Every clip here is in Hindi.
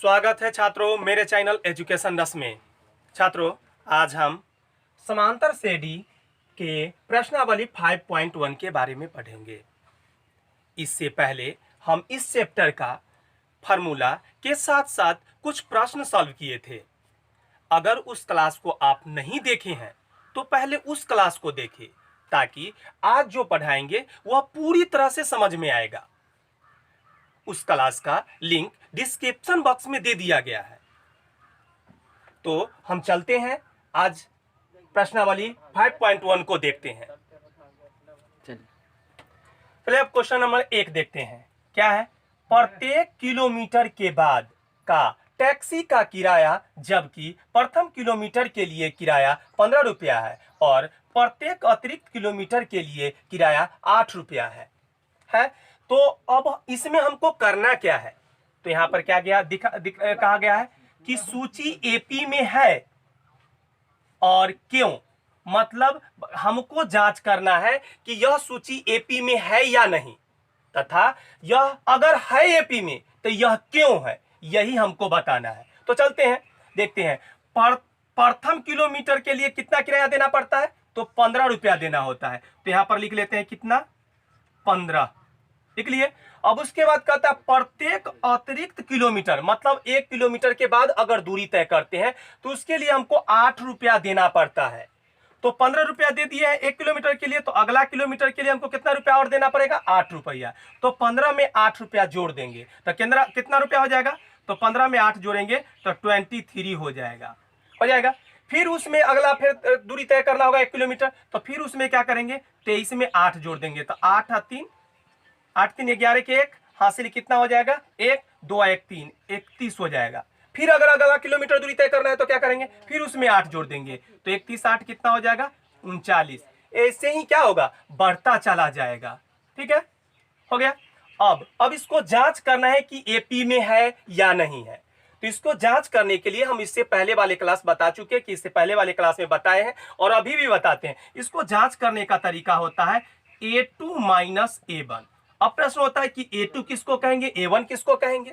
स्वागत है छात्रों मेरे चैनल एजुकेशन रस में। छात्रों, आज हम समांतर श्रेणी के प्रश्नावली 5.1 के बारे में पढ़ेंगे। इससे पहले हम इस चैप्टर का फार्मूला के साथ साथ कुछ प्रश्न सॉल्व किए थे। अगर उस क्लास को आप नहीं देखे हैं तो पहले उस क्लास को देखें, ताकि आज जो पढ़ाएंगे वह पूरी तरह से समझ में आएगा। उस क्लास का लिंक डिस्क्रिप्शन बॉक्स में दे दिया गया है। तो हम चलते हैं, आज प्रश्नावली 5.1 को देखते हैं। पहले अब क्वेश्चन नंबर 1 देखते हैं। क्या है? प्रत्येक किलोमीटर के बाद का टैक्सी का किराया, जबकि प्रथम किलोमीटर के लिए किराया 15 रुपया है और प्रत्येक अतिरिक्त किलोमीटर के लिए किराया 8 रुपया है। तो अब इसमें हमको करना क्या है? तो यहां पर क्या गया कहा गया है कि सूची एपी में है और क्यों। मतलब हमको जांच करना है कि यह सूची एपी में है या नहीं, तथा यह अगर है एपी में तो यह क्यों है, यही हमको बताना है। तो चलते हैं, देखते हैं। प्रथम किलोमीटर के लिए कितना किराया देना पड़ता है? तो 15 रुपया देना होता है। तो यहां पर लिख लेते हैं कितना, 15 लिख लिए। अब उसके बाद कहता है प्रत्येक अतिरिक्त किलोमीटर, मतलब 1 किलोमीटर के बाद अगर दूरी तय करते हैं तो उसके लिए हमको 8 रुपया देना पड़ता है। तो 15 रुपया दे दिया है 1 किलोमीटर के लिए, तो अगला किलोमीटर के लिए हमको कितना रुपया और देना पड़ेगा? 8 रुपया। तो 15 में 8 रुपया जोड़ देंगे तो कितना रुपया हो जाएगा? तो 15 में 8 जोड़ेंगे तो 23 हो जाएगा। फिर उसमें अगला फिर दूरी तय करना होगा 1 किलोमीटर, तो फिर उसमें क्या करेंगे? 23 में 8 जोड़ देंगे तो 8 3 11 के 1 हासिल कितना हो जाएगा? 1 2 1 3 31 हो जाएगा। फिर अगर अगला किलोमीटर दूरी तय करना है तो क्या करेंगे? फिर उसमें 8 जोड़ देंगे तो 31 8 कितना हो जाएगा? 39। ऐसे ही क्या होगा? बढ़ता चला जाएगा। ठीक है, हो गया। अब इसको जांच करना है कि एपी में है या नहीं है। तो इसको जांच करने के लिए हम इससे पहले वाले क्लास बता चुके हैं कि इससे पहले वाले क्लास में बताए हैं और अभी भी बताते हैं। इसको जांच करने का तरीका होता है A2 माइनस A1। अब प्रश्न होता है कि A2 किसको कहेंगे, A1 किसको कहेंगे?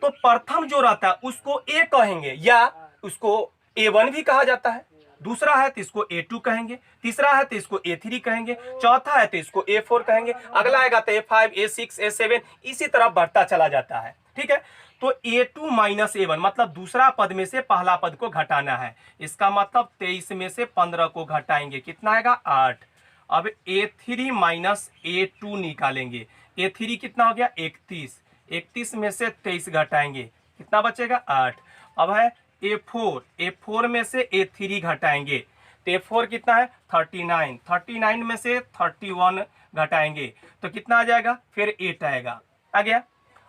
तो प्रथम जो रहता है उसको A कहेंगे या उसको A1 भी कहा जाता है। दूसरा है तो इसको A2 कहेंगे, तीसरा है तो इसको A3 कहेंगे, चौथा है तो इसको A4 कहेंगे, अगला आएगा तो A5 A6 A7, इसी तरह बढ़ता चला जाता है। ठीक है, तो A2 माइनस A1 मतलब दूसरा पद में से पहला पद को घटाना है। इसका मतलब 23 में से 15 को घटाएंगे, कितना आएगा? 8। अब A3 माइनस A2 निकालेंगे। A3 कितना हो गया? 31। 31 में से 23 घटाएंगे, कितना बचेगा? 8। अब है A4, A4 में से A3 घटाएंगे तो A4 कितना है? 39। 39 में से 31 घटाएंगे तो कितना आ जाएगा? फिर 8 आएगा, आ गया।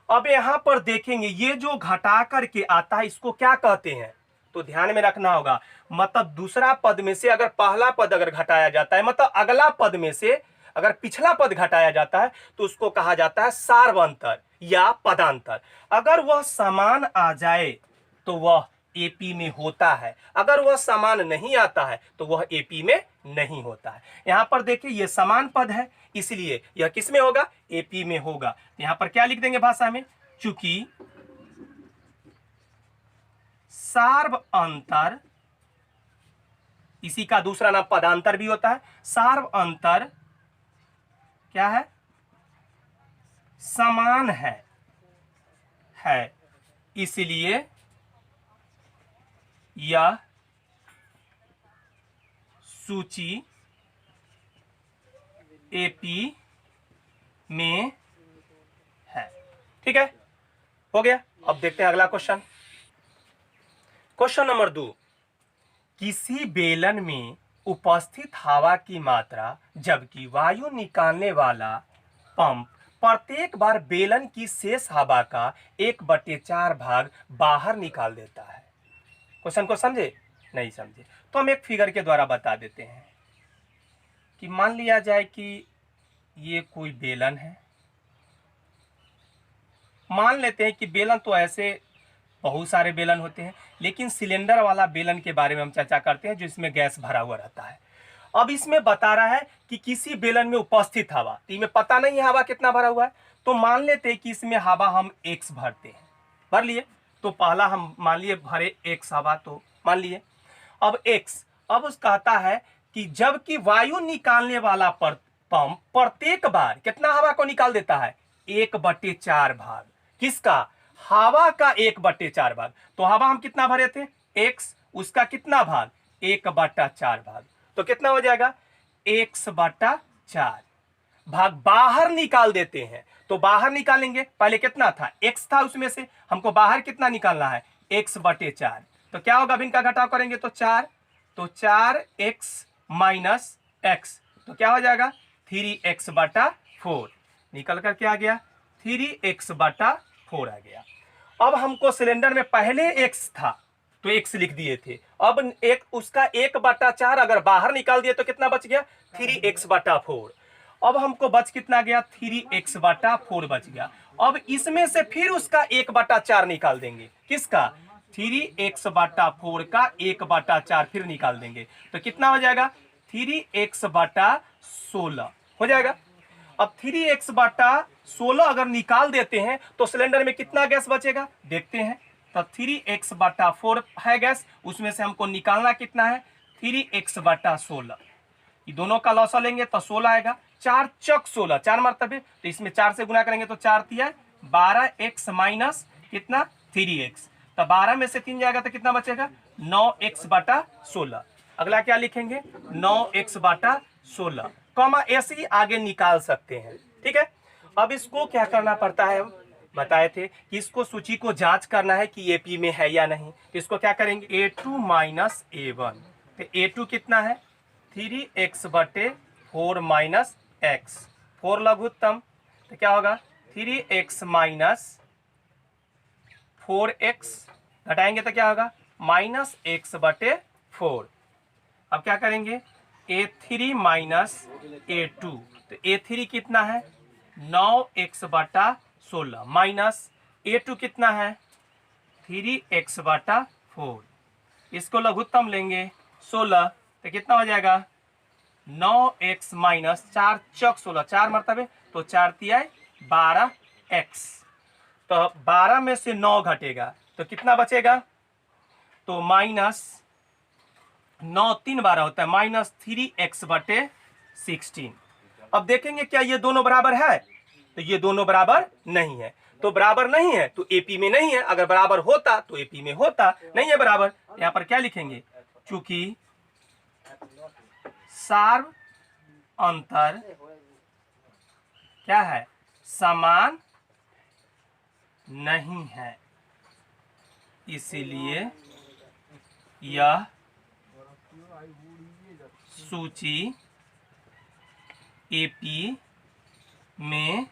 अब यहां पर देखेंगे ये जो घटा करके आता है इसको क्या कहते हैं? तो ध्यान में रखना होगा, मतलब दूसरा पद में से अगर पहला पद अगर घटाया जाता है, मतलब अगला पद में से अगर पिछला पद घटाया जाता है तो उसको कहा जाता है सार्वंतर या पदांतर। अगर वह समान आ जाए तो वह एपी में होता है, अगर वह समान नहीं आता है तो वह एपी में नहीं होता है। यहां पर देखिए ये समान पद है, इसलिए यह किस में होगा? एपी में होगा। यहां पर क्या लिख देंगे भाषा में? चूंकि सार्वंतर, इसी का दूसरा नाम पदांतर भी होता है। सार्वंतर क्या है? समान है, इसलिए यह सूची एपी में है। ठीक है, हो गया। अब देखते हैं अगला क्वेश्चन। क्वेश्चन नंबर 2, किसी बेलन में उपस्थित हवा की मात्रा, जबकि वायु निकालने वाला पंप प्रत्येक बार बेलन की शेष हवा का 1/4 भाग बाहर निकाल देता है। क्वेश्चन को समझे? नहीं समझे तो हम एक फिगर के द्वारा बता देते हैं कि मान लिया जाए कि ये कोई बेलन है। मान लेते हैं कि बेलन तो ऐसे बहुत सारे बेलन होते हैं, लेकिन सिलेंडर वाला बेलन के बारे में हम चर्चा करते हैं जो इसमें गैस भरा हुआ रहता है। अब इसमें बता रहा है कि किसी बेलन में उपस्थित हवा, तो इसमें पता नहीं है हवा कितना भरा हुआ है, तो मान लेते हैं कि इसमें हवा हम x भरते हैं, भर लिए। तो पहला हम मान लिए भरे x हवा, तो मान लिए। अब x, अब उस कहता है कि जबकि वायु निकालने वाला पंप प्रत्येक बार कितना हवा को निकाल देता है, 1/4 भाग। किसका? हवा का 1/4 भाग। तो हवा हम कितना भरे थे, x, उसका कितना भाग, 1/4 भाग। तो कितना हो जाएगा, x/4 भाग बाहर निकाल देते हैं। तो बाहर निकालेंगे, पहले कितना था, x था, उसमें से हमको बाहर कितना निकालना है, x/4। तो क्या होगा, अब इनका घटाव करेंगे तो 4, तो 4x माइनस x, तो क्या हो जाएगा 3x/4। निकल कर क्या आ गया, 3x/4 आ गया। अब हमको सिलेंडर में पहले x था तो x लिख दिए थे, अब एक उसका 1/4 अगर बाहर निकाल दिए तो कितना बच गया, 3x/4। अब हमको बच कितना गया, 3x/4 बच गया। अब इसमें से फिर उसका 1/4 निकाल देंगे, किसका, 3x/4 का 1/4 फिर निकाल देंगे, तो कितना हो जाएगा, 3x/16 हो जाएगा। अब 3x/16 अगर निकाल देते हैं तो सिलेंडर में कितना गैस बचेगा, देखते हैं। तो 3x/4 है गैस, उसमें से हमको निकालना कितना है, 3x/16। ये दोनों का लॉसा लेंगे तो 16 आएगा, 4 चौक 16, 4 मरतबे, तो इसमें 4 से गुना करेंगे तो 4 तिया 12x माइनस कितना, 3x। तो 12 में से 3 जाएगा तो कितना बचेगा, 9x/16। अगला क्या लिखेंगे, 9x/16, कॉमा ऐसे ही आगे निकाल सकते हैं, ठीक है। अब इसको क्या करना पड़ता है, हम बताए थे कि इसको सूची को जांच करना है कि एपी में है या नहीं। तो इसको क्या करेंगे, a2 माइनस a1, तो a2 कितना है, 3x/4 माइनस x, 4 लघुत्तम, तो क्या होगा 3x माइनस 4x, घटाएंगे तो क्या होगा माइनस x/4। अब क्या करेंगे, a3 माइनस a2, तो a3 कितना है 9x/16 माइनस a2 कितना है 3x/4, इसको लघुत्तम लेंगे 16, तो कितना हो जाएगा 9x माइनस 4 चौक 16, 4 मरतबे, तो 4 तिया 12x, तो 12 में से 9 घटेगा तो कितना बचेगा, तो माइनस 9 3 12 होता है, माइनस 3x/16। अब देखेंगे क्या ये दोनों बराबर है, तो ये दोनों बराबर नहीं है, तो बराबर नहीं है तो एपी में नहीं है, अगर बराबर होता तो एपी में होता, नहीं है बराबर। यहां पर क्या लिखेंगे, चूंकि सार्व अंतर क्या है, समान नहीं है, इसीलिए यह सूची एपी में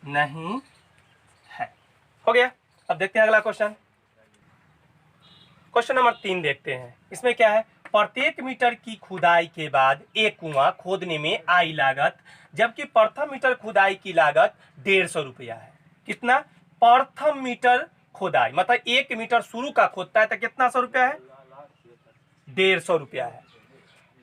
नहीं है। हो गया। अब देखते हैं अगला क्वेश्चन, क्वेश्चन नंबर 3 देखते हैं। इसमें क्या है, प्रत्येक मीटर की खुदाई के बाद एक कुआं खोदने में आई लागत, जबकि प्रथम मीटर खुदाई की लागत 150 रुपया है। कितना, प्रथम मीटर खुदाई मतलब 1 मीटर शुरू का खोदता है तो कितना 100 रुपया है, 150 रुपया है।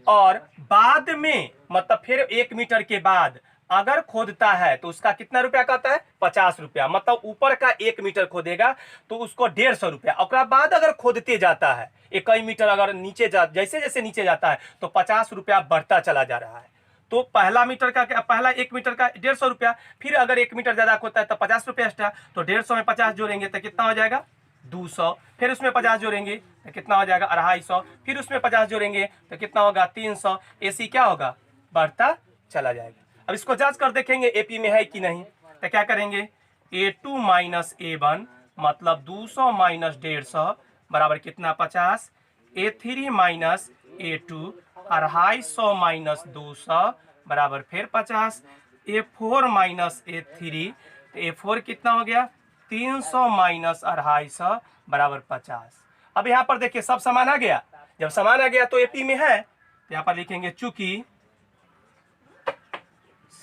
और बाद में मतलब फिर 1 मीटर के बाद अगर खोदता है तो उसका कितना रुपया कहता है, 50 रुपया। मतलब ऊपर का 1 मीटर खोदेगा तो उसको 150 रुपया, और बाद अगर खोदते जाता है 1 मीटर अगर नीचे जैसे जैसे नीचे जाता है तो 50 रुपया बढ़ता चला जा रहा है। तो पहला मीटर का पहला 1 मीटर का 150 रुपया, फिर अगर 1 मीटर ज्यादा खोदता है तो 50 रुपया एक्स्ट्रा, तो 150 में 50 जोड़ेंगे तो कितना हो जाएगा 200, फिर उसमें 50 जोड़ेंगे तो कितना हो जाएगा 250, फिर उसमें 50 जोड़ेंगे तो कितना होगा 300। ऐसी क्या होगा, बढ़ता चला जाएगा। अब इसको जांच कर देखेंगे एपी में है कि नहीं, तो क्या करेंगे, a2 माइनस a1 मतलब 200 माइनस 150 बराबर कितना 50, a3 माइनस a2 250 माइनस 200 बराबर फिर 50, a4 माइनस a3, a4 कितना हो गया 300 माइनस 250 बराबर 50। अब यहाँ पर देखिए सब समान आ गया, जब समान आ गया तो एपी में है, तो यहाँ पर लिखेंगे चूंकि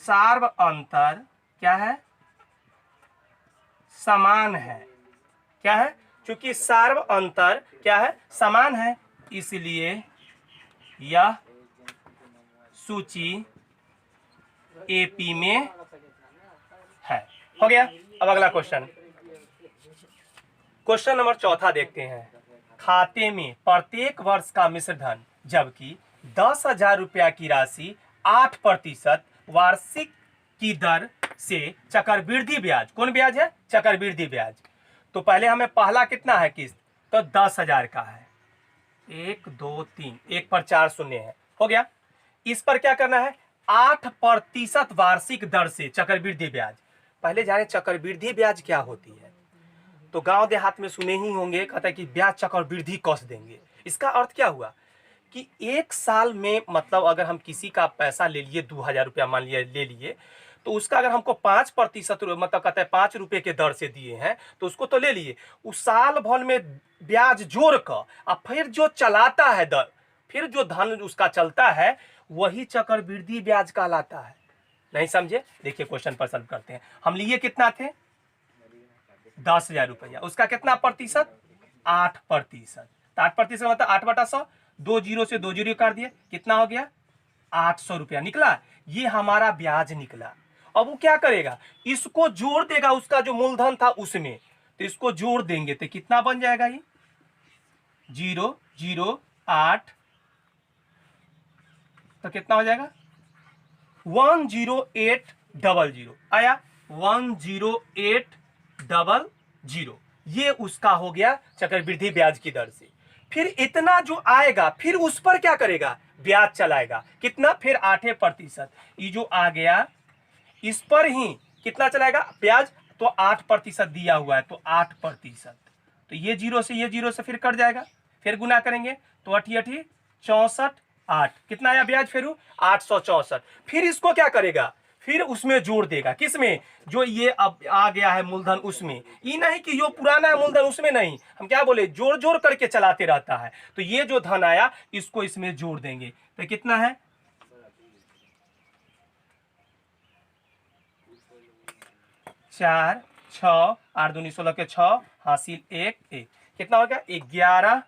सार्व अंतर क्या है, समान है, क्या है, चूंकि सार्व अंतर क्या है, समान है, इसलिए यह सूची एपी में है। हो गया। अब अगला क्वेश्चन, क्वेश्चन नंबर चौथा देखते हैं। खाते में प्रत्येक वर्ष का मिश्र धन जबकि 10,000 रुपया की राशि 8% वार्षिक की दर से चक्रवृद्धि ब्याज, कौन ब्याज है? चक्रवृद्धि ब्याज। तो पहले हमें पहला कितना है किस्त, तो 10,000 का है। 1 2 3, 1 पर 4 शून्य है, हो गया। इस पर क्या करना है? 8% वार्षिक दर से चक्रवृद्धि ब्याज। पहले जाने चक्रवृद्धि ब्याज क्या होती है। तो गांव देहात में सुने ही होंगे, कहता है कि ब्याज चक्रवृद्धि कस देंगे। इसका अर्थ क्या हुआ कि एक साल में, मतलब अगर हम किसी का पैसा ले लिए 2,000 रुपया मान लिया ले लिए, तो उसका अगर हमको 5% मतलब कहते हैं 5 रुपये के दर से दिए हैं, तो उसको तो ले लिए। उस साल भर में ब्याज जोड़ कर और फिर जो चलाता है दर, फिर जो धन उसका चलता है, वही चक्रवृद्धि ब्याज कहलाता है। नहीं समझे? देखिए क्वेश्चन पर सॉल्व करते हैं। हम लिए कितना थे? 10,000 रुपया। उसका कितना प्रतिशत? 8%। 8% मतलब 8/100, 2 जीरो से 2 जीरो काट दिए, कितना हो गया? 800 रुपया निकला। ये हमारा ब्याज निकला। अब वो क्या करेगा? इसको जोड़ देगा उसका जो मूलधन था उसमें, तो इसको जोड़ देंगे तो कितना बन जाएगा? ये 008, तो कितना हो जाएगा? 10800 आया। 10800, ये उसका हो गया चक्रवृद्धि ब्याज की दर से। फिर इतना जो आएगा, फिर उस पर क्या करेगा? ब्याज चलाएगा। कितना? फिर 8%। ये जो आ गया, इस पर ही कितना चलाएगा ब्याज? तो 8% दिया हुआ है, तो 8%। तो ये जीरो से फिर कट जाएगा, फिर गुना करेंगे तो 8 8 64, 8 कितना आया ब्याज? फिर 864। फिर इसको क्या करेगा? फिर उसमें जोड़ देगा। किसमें? जो ये अब आ गया है मूलधन उसमें। ये नहीं कि जो पुराना है मूलधन उसमें, नहीं, हम क्या बोले, जोड़ जोड़ करके चलाते रहता है। तो ये जो धन आया इसको इसमें जोड़ देंगे, तो कितना है? 4 6 8 दूनी 16 के 6 हासिल 1 1, कितना हो गया? 11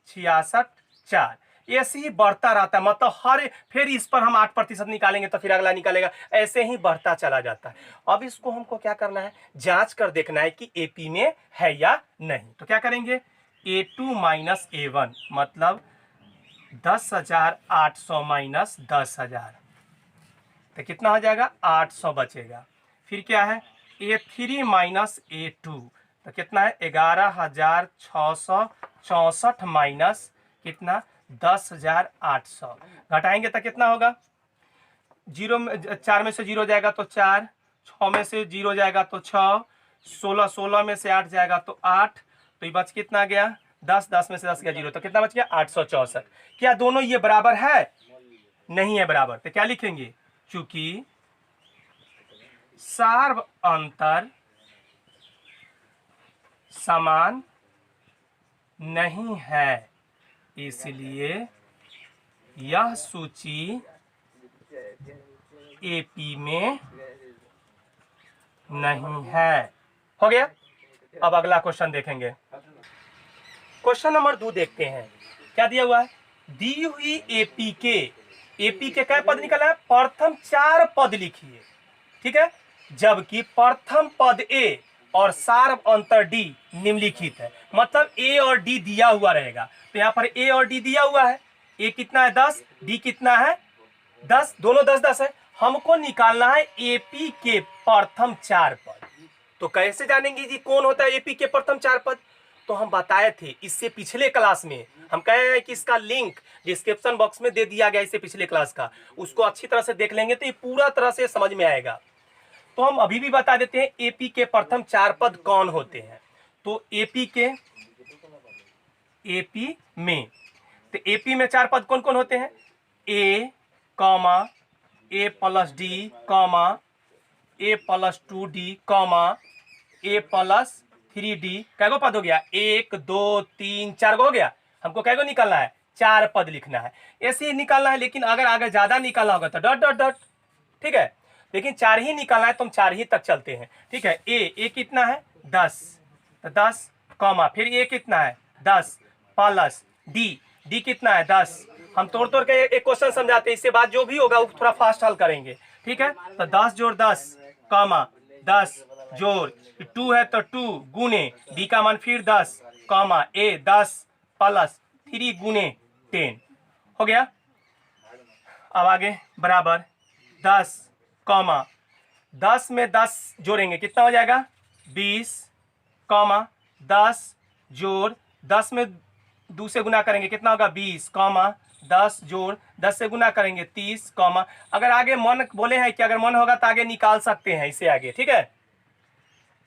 66 4। ऐसे ही बढ़ता रहता है, मतलब हर, फिर इस पर हम 8% निकालेंगे तो फिर अगला निकालेगा, ऐसे ही बढ़ता चला जाता है। अब इसको हमको क्या करना है? जांच कर देखना है कि एपी में है या नहीं। तो क्या करेंगे? A2 माइनस A1 मतलब 10,800 माइनस 10,000, तो कितना हो जाएगा? 800 बचेगा। फिर क्या है? A3 माइनस A2, तो कितना है? 11,664 माइनस कितना? 10,800। घटाएंगे तो कितना होगा? 4 में से 0 जाएगा तो 4, 6 में से 0 जाएगा तो 6, 16 में से 8 जाएगा तो 8, तो ये बच कितना गया? 10 में से 10 गया 0, तो कितना बच गया? 864। क्या दोनों ये बराबर है? नहीं है बराबर, तो क्या लिखेंगे? चूंकि सार्व अंतर समान नहीं है, इसलिए यह सूची एपी में नहीं है। हो गया। अब अगला क्वेश्चन देखेंगे। क्वेश्चन नंबर 2 देखते हैं। क्या दिया हुआ है? दी हुई एपी के क्या पद निकला है? प्रथम 4 पद लिखिए, ठीक है, जबकि प्रथम पद ए और सार्व अंतर डी निम्नलिखित है। मतलब ए और डी दिया हुआ रहेगा, तो यहाँ पर ए और डी दिया हुआ है। ए कितना है? 10, डी कितना है? 10, दोनों 10-10 है। हमको निकालना है एपी के प्रथम 4 पद। तो कैसे जानेंगे जी कौन होता है एपी के प्रथम 4 पद? तो हम बताए थे इससे पिछले क्लास में, हम कहे हैं कि इसका लिंक डिस्क्रिप्शन बॉक्स में दे दिया गया, इससे पिछले क्लास का, उसको अच्छी तरह से देख लेंगे तो ये पूरा तरह से समझ में आएगा। तो हम अभी भी बता देते हैं एपी के प्रथम 4 पद कौन होते हैं। तो एपी में, तो एपी में 4 पद कौन कौन होते हैं? ए कॉमा ए प्लस डी कॉमा ए प्लस 2D कॉमा ए प्लस 3D। कैगो पद हो गया? 1 2 3 4 गो हो गया। हमको कैगो निकालना है? 4 पद लिखना है, ऐसे ही निकालना है। लेकिन अगर आगे ज्यादा निकालना होगा तो डॉट डॉट डॉट, ठीक है। लेकिन 4 ही निकालना है तो हम 4 ही तक चलते हैं, ठीक है। ए कितना है? 10, तो 10 कॉमा फिर ए कितना है? 10 प्लस डी कितना है? 10। हम तोड़ तोड़ के एक क्वेश्चन समझाते हैं, इसके बाद जो भी होगा वो थोड़ा फास्ट हल करेंगे, ठीक है। तो 10 जोड़ 10 कॉमा 10 जोड़ 2 है तो 2 गुने b का मान फिर 10 कॉमा a 10 प्लस 3 गुने 10 हो गया। अब आगे बराबर 10 कॉमा 10 में 10 जोड़ेंगे कितना हो जाएगा 20 कॉमा 10 जोड़ 10 में 2 से गुना करेंगे कितना होगा 20 कॉमा 10 जोड़ 10 से गुना करेंगे 30 कॉमा अगर आगे मन बोले हैं कि अगर मन होगा तो आगे निकाल सकते हैं इसे आगे, ठीक है।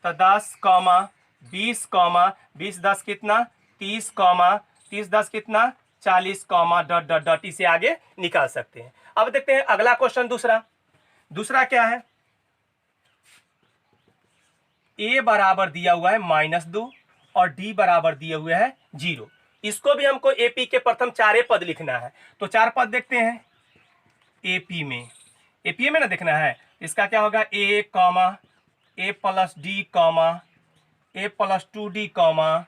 तो 10 कॉमा 20 कॉमा 20 10 कितना 30 कॉमा 30 10 कितना 40 कॉमा डॉट डॉट डॉट इसे आगे निकाल सकते हैं। अब देखते हैं अगला क्वेश्चन दूसरा क्या है। a बराबर दिया हुआ है -2 और d बराबर दिए हुए है 0। इसको भी हमको एपी के प्रथम चारे पद लिखना है। तो 4 पद देखते हैं एपी में ना देखना है। इसका क्या होगा a comma a plus d comma a plus 2d comma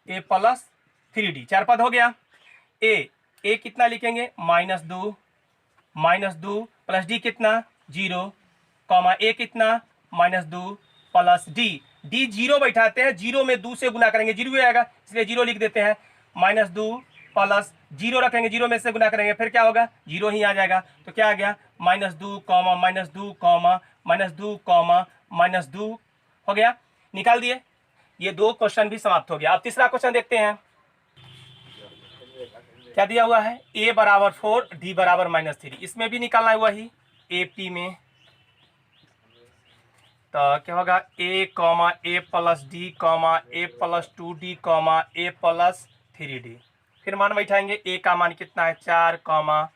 a plus 3d 4 पद हो गया। a कितना लिखेंगे -2 प्लस d कितना 0 कॉमा a कितना -2 प्लस d 0 बैठाते हैं 0 में 2 से गुना करेंगे 0 आएगा इसलिए 0 लिख देते हैं -2 प्लस 0 रखेंगे 0 में से गुना करेंगे फिर क्या होगा 0 ही आ जाएगा। तो क्या आ गया -2 कॉमा -2 कॉमा -2 कॉमा -2 हो गया। निकाल दिए। ये 2 क्वेश्चन भी समाप्त हो गया। अब तीसरा क्वेश्चन देखते हैं क्या दिया हुआ है a बराबर 4 d बराबर -3। इसमें भी निकालना है वही एपी में। तो क्या होगा a comma a plus d comma a plus 2d comma a plus 3d। फिर मान बैठाएंगे a का मान कितना है 4 कॉमा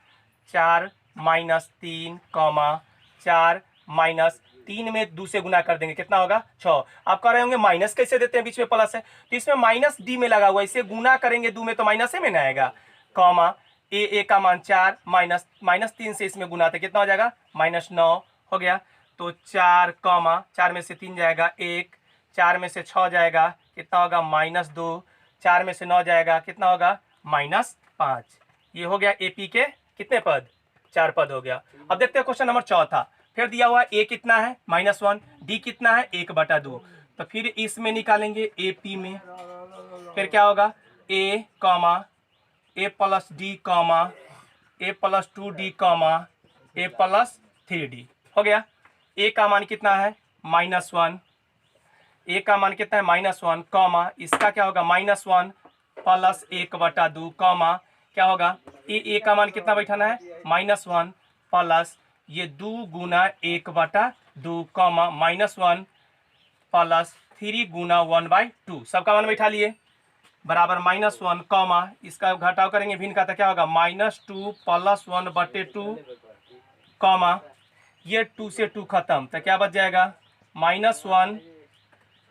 4 -3 कॉमा 4 -3 में 2 से गुना कर देंगे कितना होगा 6। आप कह रहे होंगे माइनस कैसे देते हैं बीच में प्लस है तो इसमें माइनस डी में लगा हुआ है इसे गुना करेंगे 2 में तो माइनस में ना आएगा कॉमा a का मान 4 -3 से इसमें गुना तो कितना हो जाएगा -9 हो गया। तो 4 कॉमा 4 में से 3 जाएगा 1 4 में से 6 जाएगा कितना होगा -2 4 में से 9 जाएगा कितना होगा -5। ये हो गया एपी के कितने पद 4 पद हो गया। अब देखते हैं क्वेश्चन नंबर चौथा। फिर दिया हुआ a कितना है -1 d कितना है 1/2। तो फिर इसमें निकालेंगे एपी में। फिर क्या होगा a comma a plus d comma a plus 2d comma a plus 3d हो गया। a का मान कितना है -1 a का मान कितना है -1 कॉमा इसका क्या होगा -1 प्लस 1/2 कॉमा क्या होगा a का मान कितना बैठाना है -1 प्लस ये 2 गुना 1/2 कॉमा -1 प्लस 3 गुना 1/2 सबका मान बैठा लिए बराबर -1 कॉमा इसका घटाव करेंगे भिन्न का तो क्या होगा -2 प्लस 1/2 कॉमा ये 2 से 2 खत्म तो क्या बच जाएगा -1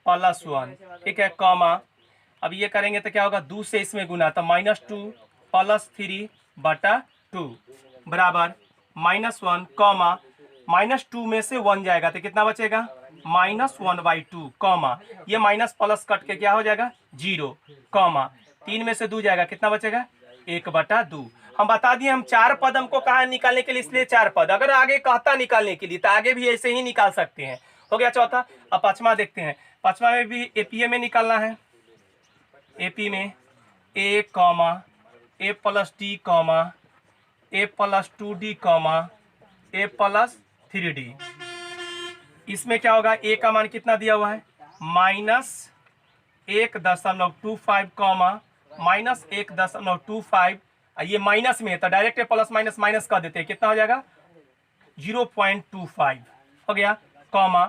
प्लस 1 ठीक है कॉमा अब ये करेंगे तो क्या होगा 2 से इसमें गुना तो -2 प्लस 3/2 बराबर -1 कॉमा -2 में से 1 जाएगा तो कितना बचेगा -1/2 कॉमा ये माइनस प्लस कट के क्या हो जाएगा 0 कॉमा 3 में से 2 जाएगा कितना बचेगा 1/2। हम बता दिए हम 4 पद हमको कहा निकालने के लिए इसलिए 4 पद। अगर आगे कहता निकालने के लिए तो आगे भी ऐसे ही निकाल सकते हैं। हो गया चौथा। अब पांचवा देखते हैं। पांचवा में भी एपीए में निकालना है। एपी में a comma a plus d comma a plus 2d comma a plus 3d। इसमें क्या होगा a का मान कितना दिया हुआ है -1.25 कॉमा -1.25 ये माइनस में है तो डायरेक्ट प्लस माइनस माइनस कर देते हैं कितना हो जाएगा 0.25 हो गया कॉमा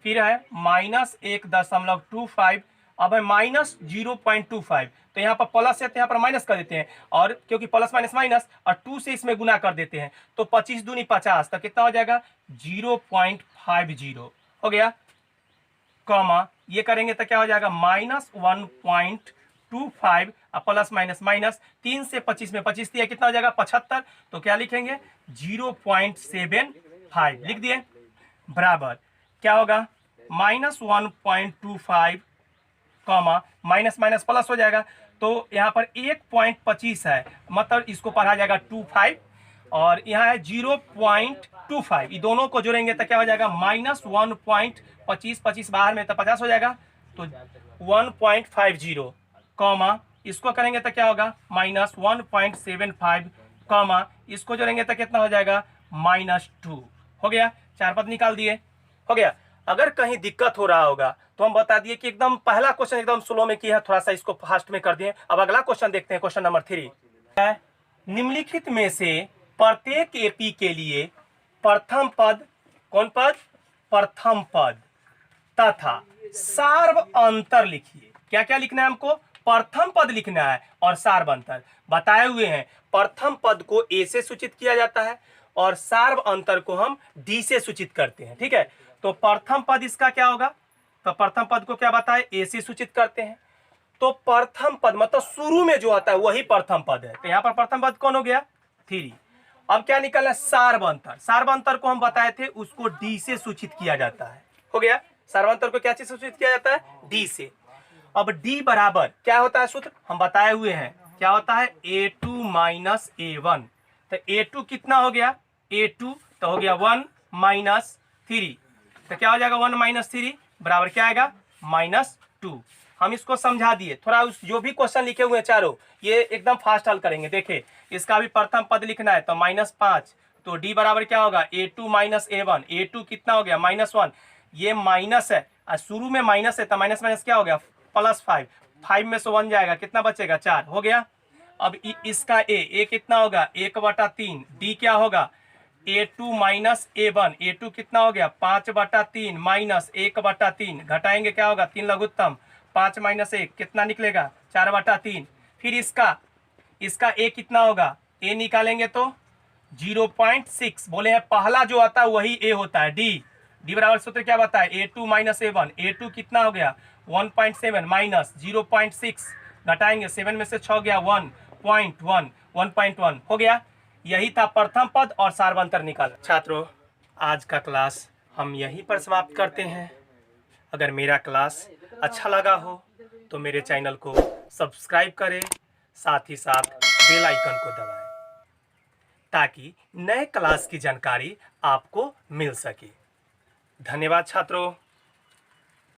फिर है -1.25 अब है -0.25 तो यहाँ पर प्लस है तो यहाँ पर माइनस कर देते हैं और क्योंकि प्लस माइनस माइनस और 2 से इसमें गुना कर देते हैं तो 25 दूनी 50 तो कितना हो जाएगा 0.50 हो गया कॉमा ये करेंगे तो क्या हो जाएगा -1.25 प्लस माइनस माइनस 3 से 25 में 25 दिया कितना हो जाएगा 75 तो क्या लिखेंगे 0.75 लिख दिए बराबर क्या होगा -1.25 कॉमा माइनस माइनस प्लस हो जाएगा तो यहाँ पर 1.25 है मतलब इसको पढ़ा जाएगा 25 और यहाँ है 0.25, ये दोनों को जोड़ेंगे तो क्या हो जाएगा -1.25, 25 बाहर में तो 50 हो जाएगा, तो 1.50 कॉमा इसको करेंगे तो क्या होगा -1.75 कॉमा इसको जोड़ेंगे तो कितना हो जाएगा -2। हो गया, 4 पद निकाल दिए, हो गया। अगर कहीं दिक्कत हो रहा होगा तो हम बता दिए कि एकदम पहला क्वेश्चन एकदम स्लो में किया है, थोड़ा सा इसको फास्ट में कर दिए। अब अगला क्वेश्चन देखते हैं, क्वेश्चन नंबर 3 है, निम्नलिखित में से प्रत्येक एपी के लिए प्रथम पद, कौन पद, प्रथम पद तथा सार्व अंतर लिखिए। क्या क्या लिखना है हमको, प्रथम पद लिखना है और सार्व अंतर बताए हुए हैं। प्रथम पद को ए से सूचित किया जाता है और सार्व अंतर को हम डी से सूचित करते हैं, ठीक है। तो प्रथम पद इसका क्या होगा, तो प्रथम पद को क्या बताए, ए से सूचित करते हैं। तो प्रथम पद मतलब शुरू में जो आता है वही प्रथम पद है, तो यहां पर प्रथम पद कौन हो गया 3। अब क्या निकला, सार्व अंतर। सार्व अंतर को हम बताए थे उसको डी से सूचित किया जाता है, हो गया। सार्व अंतर को क्या से सूचित किया जाता है, डी से। अब डी बराबर क्या होता है सूत्र हम बताए हुए हैं, क्या होता है A2 माइनस A1। तो A2 कितना हो गया, A2 तो हो गया 1 माइनस 3, तो क्या हो जाएगा 1 माइनस 3 बराबर क्या आएगा -2। हम इसको समझा दिए, थोड़ा उस जो भी क्वेश्चन लिखे हुए हैं चारों ये एकदम फास्ट हल करेंगे। देखिए इसका भी प्रथम पद लिखना है तो -5, तो डी बराबर क्या होगा A2 माइनस A1। A2 कितना हो गया -1, ये माइनस है और शुरू में माइनस है तो माइनस माइनस क्या हो गया +5, 5 में से 1 जाएगा, कितना बचेगा 4, हो गया। अब इसका ए कितना होगा 1/3, डी क्या होगा A2 माइनस A1। A2 कितना हो गया 5/3 माइनस 1/3, घटाएंगे क्या होगा 3 लघुत्तम, 5 माइनस 1 कितना निकलेगा 4/3। फिर इसका ए कितना होगा, ए निकालेंगे तो 0.6, बोले हैं पहला जो आता है वही ए होता है, डी बराबर सूत्र क्या बताए A2 माइनस A1। A2 कितना हो गया 1.7 माइनस 0.6, घटाएंगे 7 में से 6 गया 1.1 हो गया। यही था प्रथम पद और सार्वंतर निकाल। छात्रों आज का क्लास हम यहीं पर समाप्त करते हैं। अगर मेरा क्लास अच्छा लगा हो तो मेरे चैनल को सब्सक्राइब करें, साथ ही साथ बेल आइकन को दबाएं ताकि नए क्लास की जानकारी आपको मिल सके। धन्यवाद छात्रों।